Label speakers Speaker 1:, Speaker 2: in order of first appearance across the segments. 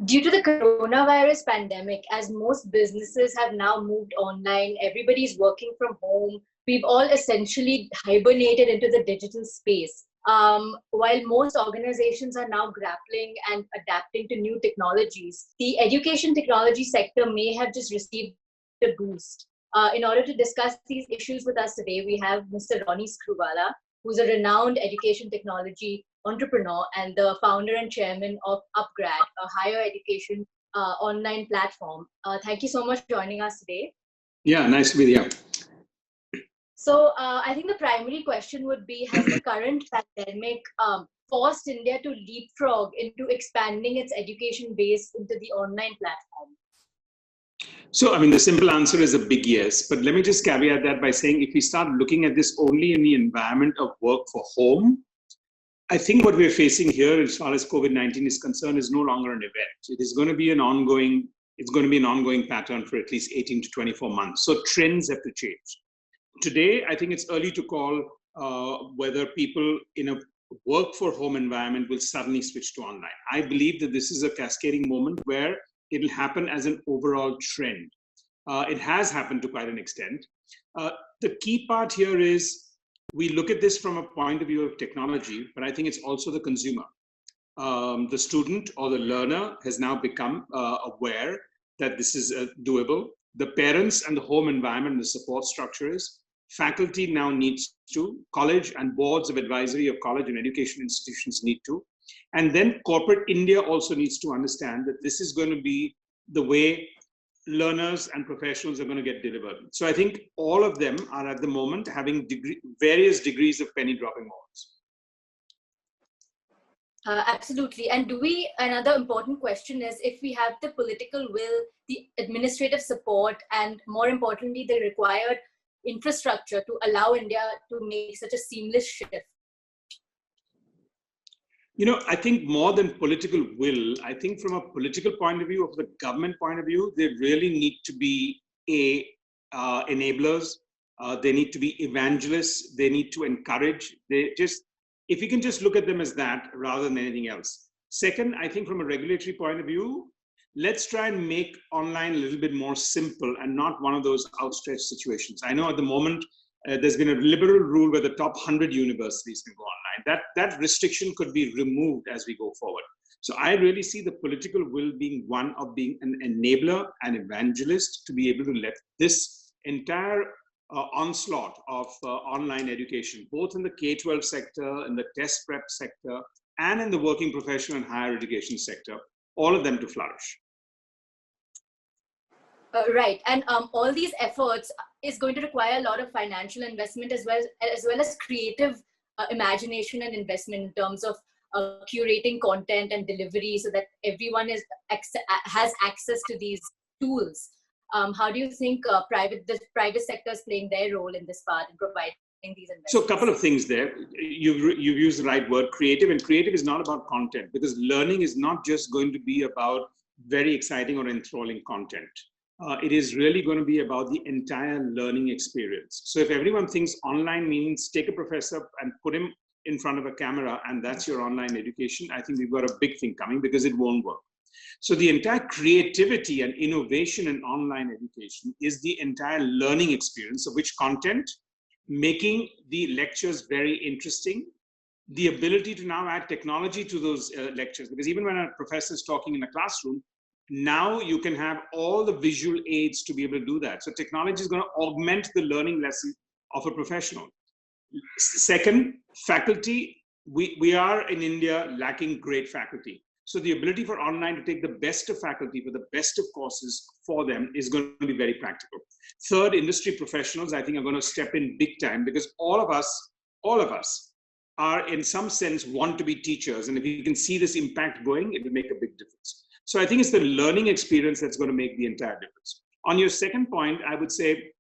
Speaker 1: Due to the coronavirus pandemic, as most businesses have now moved online, everybody's working from home. We've all essentially hibernated into the digital space. While most organizations are now grappling and adapting to new technologies, the education technology sector may have just received a boost. In order to discuss these issues with us today, we have Mr. Ronnie Screwvala, who's a renowned education technology entrepreneur and the founder and chairman of upGrad, a higher education online platform. Thank you so much for joining us today.
Speaker 2: Yeah, nice to be here.
Speaker 1: So I think the primary question would be, has the current pandemic forced India to leapfrog into expanding its education base into the online platform?
Speaker 2: So, I mean, the simple answer is a big yes, but let me just caveat that by saying if we start looking at this only in the environment of work for home, I think what we're facing here as far as COVID-19 is concerned is no longer an event. It is going to be an ongoing, pattern for at least 18 to 24 months. So trends have to change. Today, I think it's early to call whether people in a work for home environment will suddenly switch to online. I believe that this is a cascading moment where it'll happen as an overall trend. It has happened to quite an extent. The key part here is we look at this from a point of view of technology, but I think it's also the consumer. The student or the learner has now become aware that this is doable. The parents and the home environment and the support structures. Faculty now needs to, college and boards of advisory of college and education institutions need to. And then corporate India also needs to understand that this is going to be the way learners and professionals are going to get delivered. So I think all of them are at the moment having various degrees of penny dropping moments.
Speaker 1: Absolutely. And another important question is, if we have the political will, the administrative support, and more importantly, the required infrastructure to allow India to make such a seamless shift?
Speaker 2: You know, I think more than political will, I think from a political point of view, of the government point of view, they really need to be enablers. They need to be evangelists. They need to encourage. If you can just look at them as that rather than anything else. Second, I think from a regulatory point of view, let's try and make online a little bit more simple and not one of those outstretched situations. I know at the moment, there's been a liberal rule where the top 100 universities can go online. That restriction could be removed as we go forward. So I really see the political will being one of being an enabler and evangelist to be able to let this entire onslaught of online education, both in the K-12 sector, in the test prep sector, and in the working professional and higher education sector, all of them to flourish.
Speaker 1: Right, and all these efforts is going to require a lot of financial investment as well as creative imagination and investment in terms of curating content and delivery so that everyone has access to these tools. How do you think the private sector is playing their role in this part in providing these investments?
Speaker 2: So a couple of things there. You've used the right word, creative, and creative is not about content, because learning is not just going to be about very exciting or enthralling content. It is really going to be about the entire learning experience. So if everyone thinks online means take a professor and put him in front of a camera and that's your online education, I think we've got a big thing coming, because it won't work. So the entire creativity and innovation in online education is the entire learning experience, of which content, making the lectures very interesting, the ability to now add technology to those lectures, because even when a professor is talking in a classroom, now you can have all the visual aids to be able to do that. So technology is going to augment the learning lesson of a professional. Second, faculty. We are in India lacking great faculty. So the ability for online to take the best of faculty for the best of courses for them is going to be very practical. Third, industry professionals, I think, are going to step in big time, because all of us are in some sense want to be teachers. And if you can see this impact going, it will make a big difference. So I think it's the learning experience that's going to make the entire difference. On your second point, I would say,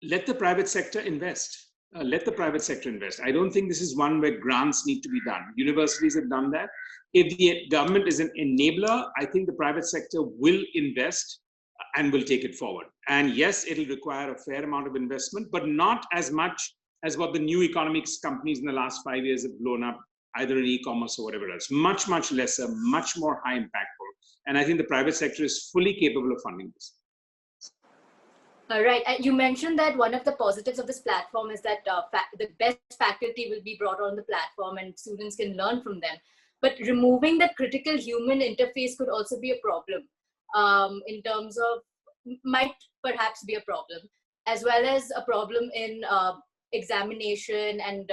Speaker 2: let the private sector invest. Let the private sector invest. I don't think this is one where grants need to be done. Universities have done that. If the government is an enabler, I think the private sector will invest and will take it forward. And yes, it'll require a fair amount of investment, but not as much as what the new economics companies in the last 5 years have blown up either in e-commerce or whatever else. Much, much lesser, much more high impactful. And I think the private sector is fully capable of funding this.
Speaker 1: Right. You mentioned that one of the positives of this platform is that the best faculty will be brought on the platform and students can learn from them. But removing that critical human interface could also be a problem in terms of, might perhaps be a problem, as well as a problem in examination and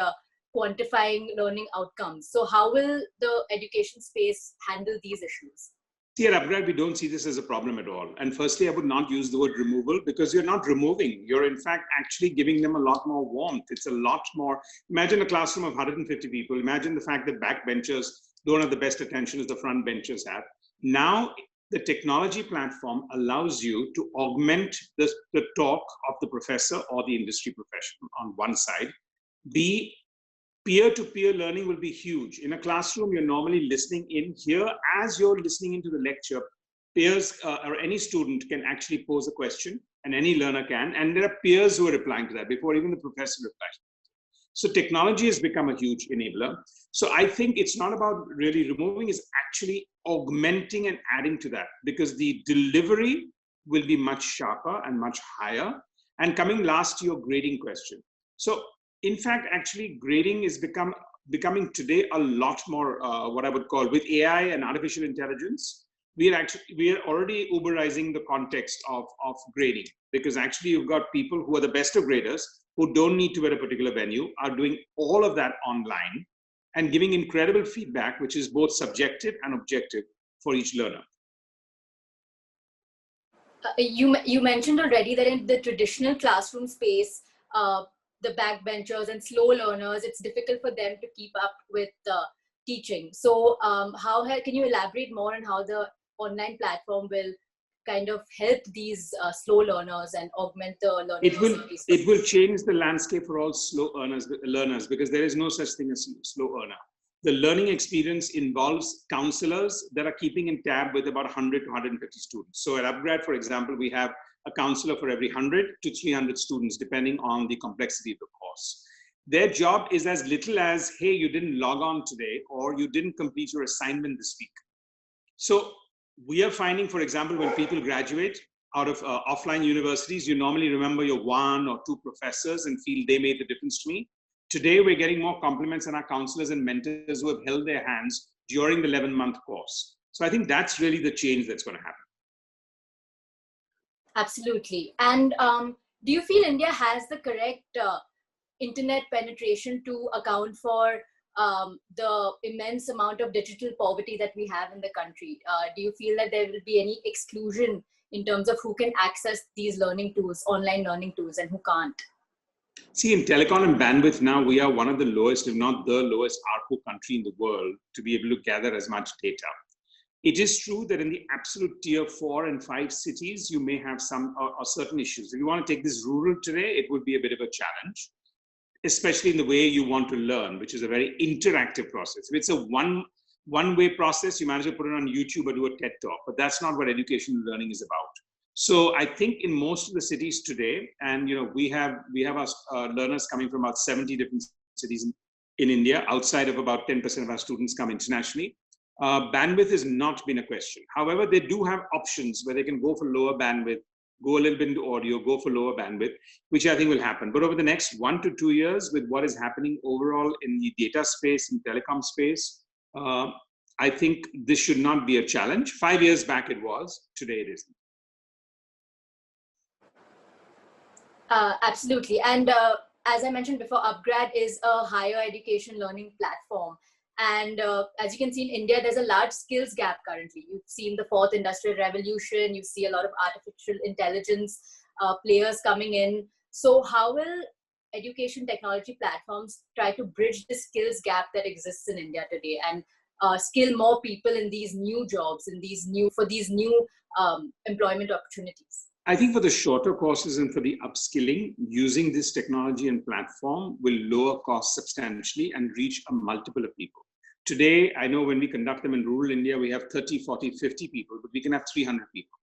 Speaker 1: quantifying learning outcomes. So how will the education space handle these issues?
Speaker 2: See, at upGrad, we don't see this as a problem at all. And firstly, I would not use the word removal because you're not removing. You're in fact actually giving them a lot more warmth. It's a lot more. Imagine a classroom of 150 people. Imagine the fact that backbenchers don't have the best attention as the front benchers have. Now, the technology platform allows you to augment the talk of the professor or the industry professional on one side. The peer-to-peer learning will be huge. In a classroom, you're normally listening in. Here, as you're listening into the lecture, peers or any student can actually pose a question, and any learner can. And there are peers who are replying to that before even the professor replies. So technology has become a huge enabler. So I think it's not about really removing, it's actually augmenting and adding to that, because the delivery will be much sharper and much higher. And coming last to your grading question. So in fact, actually grading is becoming today a lot more what I would call, with AI and artificial intelligence, we are already Uberizing the context of grading, because actually you've got people who are the best of graders who don't need to be at a particular venue, are doing all of that online and giving incredible feedback, which is both subjective and objective for each learner.
Speaker 1: You mentioned already that in the traditional classroom space, the backbenchers and slow learners, it's difficult for them to keep up with teaching. So can you elaborate more on how the online platform will kind of help these slow learners and augment the learning facilities?
Speaker 2: It will change the landscape for all slow learners, because there is no such thing as slow learner. The learning experience involves counselors that are keeping in tab with about 100 to 150 students. So at upGrad, for example, we have a counselor for every 100 to 300 students, depending on the complexity of the course. Their job is as little as, hey, you didn't log on today, or you didn't complete your assignment this week. So we are finding, for example, when people graduate out of offline universities, you normally remember your one or two professors and feel they made the difference to me. Today, we're getting more compliments on our counselors and mentors who have held their hands during the 11-month course. So I think that's really the change that's going to happen.
Speaker 1: Absolutely. And do you feel India has the correct internet penetration to account for the immense amount of digital poverty that we have in the country? Do you feel that there will be any exclusion in terms of who can access these learning tools, online learning tools, and who can't?
Speaker 2: See, in telecom and bandwidth now, we are one of the lowest, if not the lowest ARPU country in the world to be able to gather as much data. It is true that in the absolute tier 4 and 5 cities, you may have some or certain issues. If you want to take this rural today, it would be a bit of a challenge, especially in the way you want to learn, which is a very interactive process. If it's a one-way process, you might as well put it on YouTube or do a TED Talk, but that's not what education learning is about. So I think in most of the cities today, and we have our learners coming from about 70 different cities in India, outside of about 10% of our students come internationally. Bandwidth has not been a question. However, they do have options where they can go for lower bandwidth, go a little bit into audio, go for lower bandwidth, which I think will happen. But over the next 1 to 2 years, with what is happening overall in the data space, in telecom space, I think this should not be a challenge. 5 years back it was, today it isn't.
Speaker 1: Absolutely. And as I mentioned before, upGrad is a higher education learning platform. And as you can see in India, there's a large skills gap currently. You've seen the 4th industrial revolution. You see a lot of artificial intelligence players coming in. So how will education technology platforms try to bridge the skills gap that exists in India today and skill more people in these new jobs, in these new employment opportunities?
Speaker 2: I think for the shorter courses and for the upskilling, using this technology and platform will lower costs substantially and reach a multiple of people. Today, I know when we conduct them in rural India, we have 30, 40, 50 people, but we can have 300 people.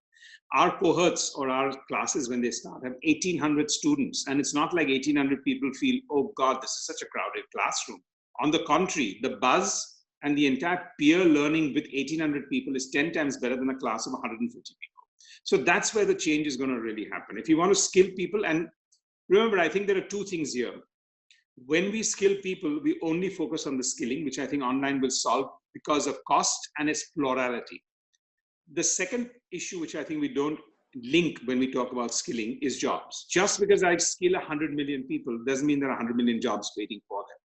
Speaker 2: Our cohorts or our classes, when they start, have 1,800 students. And it's not like 1,800 people feel, oh God, this is such a crowded classroom. On the contrary, the buzz and the entire peer learning with 1,800 people is 10 times better than a class of 150 people. So that's where the change is going to really happen. If you want to skill people, and remember, I think there are two things here. When we skill people, we only focus on the skilling, which I think online will solve because of cost and its plurality. The second issue, which I think we don't link when we talk about skilling, is jobs. Just because I skill 100 million people doesn't mean there are 100 million jobs waiting for them.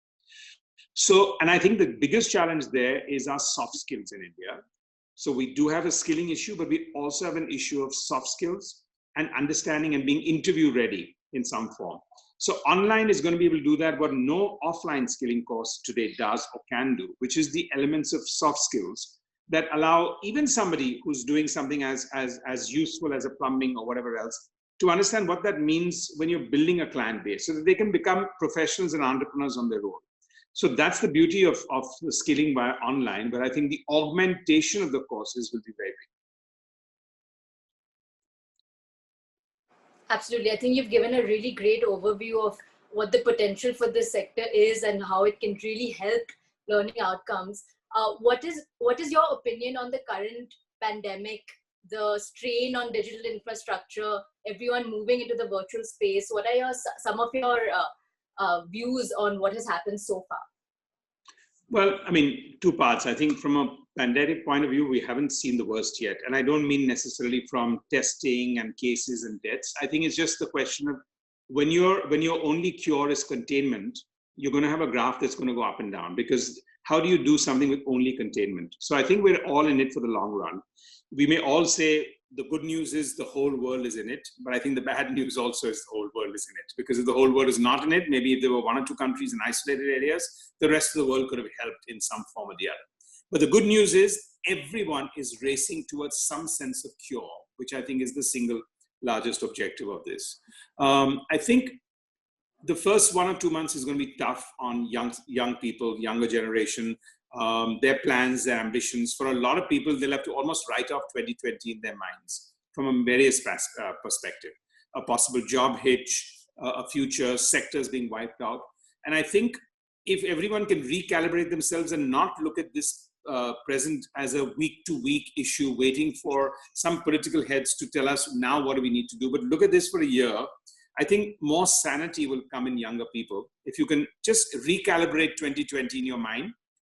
Speaker 2: So, and I think the biggest challenge there is our soft skills in India. So we do have a skilling issue, but we also have an issue of soft skills and understanding and being interview ready in some form. So online is going to be able to do that, what no offline skilling course today does or can do, which is the elements of soft skills that allow even somebody who's doing something as useful as a plumbing or whatever else to understand what that means when you're building a client base so that they can become professionals and entrepreneurs on their own. So that's the beauty of the skilling by online, but I think the augmentation of the courses will be very big.
Speaker 1: Absolutely. I think you've given a really great overview of what the potential for this sector is and how it can really help learning outcomes. What is your opinion on the current pandemic, the strain on digital infrastructure, everyone moving into the virtual space? What are some of your views on what has happened so far?
Speaker 2: Well, I mean, two parts. I think from a pandemic point of view, we haven't seen the worst yet. And I don't mean necessarily from testing and cases and deaths. I think it's just the question of when your only cure is containment, you're going to have a graph that's going to go up and down, because how do you do something with only containment? So I think we're all in it for the long run. We may all say the good news is the whole world is in it, but I think the bad news also is the whole world is in it. Because if the whole world is not in it, maybe if there were one or two countries in isolated areas, the rest of the world could have helped in some form or the other. But the good news is everyone is racing towards some sense of cure, which I think is the single largest objective of this. I think the first 1 or 2 months is going to be tough on young people, younger generation, their plans, their ambitions. For a lot of people, they'll have to almost write off 2020 in their minds from a various perspective. A possible job hitch, a future, sectors being wiped out. And I think if everyone can recalibrate themselves and not look at this present as a week-to-week issue, waiting for some political heads to tell us now what do we need to do, but look at this for a year, I think more sanity will come in younger people. If you can just recalibrate 2020 in your mind,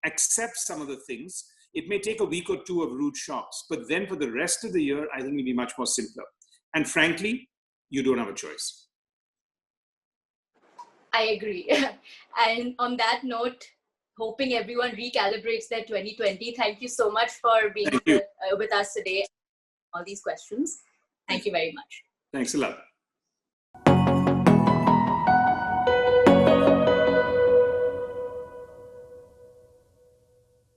Speaker 2: accept some of the things. It may take a week or two of rude shocks, but then for the rest of the year, I think it'll be much more simpler. And frankly, you don't have a choice.
Speaker 1: I agree. And on that note, hoping everyone recalibrates their 2020. Thank you so much for being with us today. All these questions. Thank you very much.
Speaker 2: Thanks a lot.